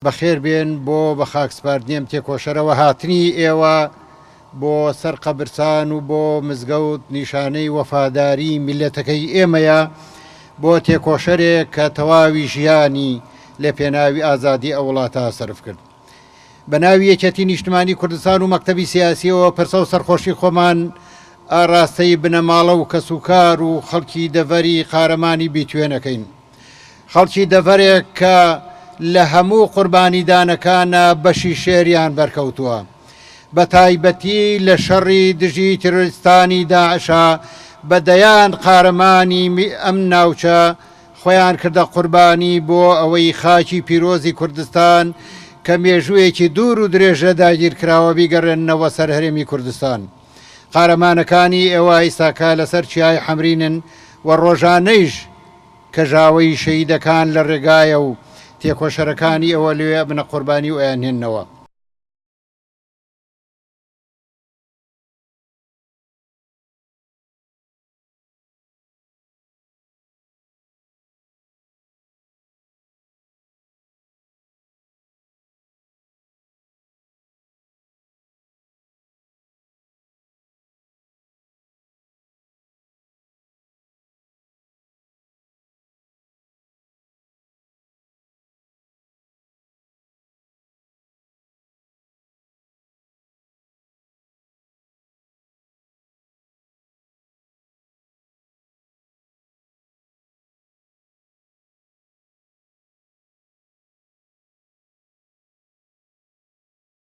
بەخێر بێن بۆ بە خاکسپاردنیم تێکۆشەرەوە هاتنی ئێوە بۆ سەر قەبرستان و بۆ مزگەوت نیشانەی وەفاداری میلەتەکەی ئێمەیە بۆ تێکۆشەرێک کە تەواوی ژیانی لە پێناوی ئازادی ئەو وڵاتە سەرف کرد. بە ناوی یەکێتی نیشتمانی کوردستان و مەکتەبی سیاسیەوە پرسە و سەرخۆشی خۆمان ئاراستەی بنەماڵە و کەسوکار و خەڵکی دەڤەری قارەمانی بیتوێنەکەین. خەڵکی دەڤەرێک کە لە هەموو قوربانیدانەکانە بەشی شێریان بەرکەوتووە، بە تایبەتی لە شەڕی دژی تیرۆریستانی داعشە بەدەیان قارەمانی ئەم ناوچە خۆیان کردە قوربانی بۆ ئەوەی خاکی پیرۆزی کوردستان کە مێژوویەکی دوور و درێژە داگیرکراوە بیگەڕێنەوە سەر هەرێمی کوردستان. قارەمانەکانی ئێوە ئیساکا لەسەر چیای حەمرینن و ڕۆژانەیش کە ژاوەی شەهیدەکان لە ڕێگایە و تێکۆشەرەکانی ئەوە لێ بنە قوربانی و ئەیانهێننەوە.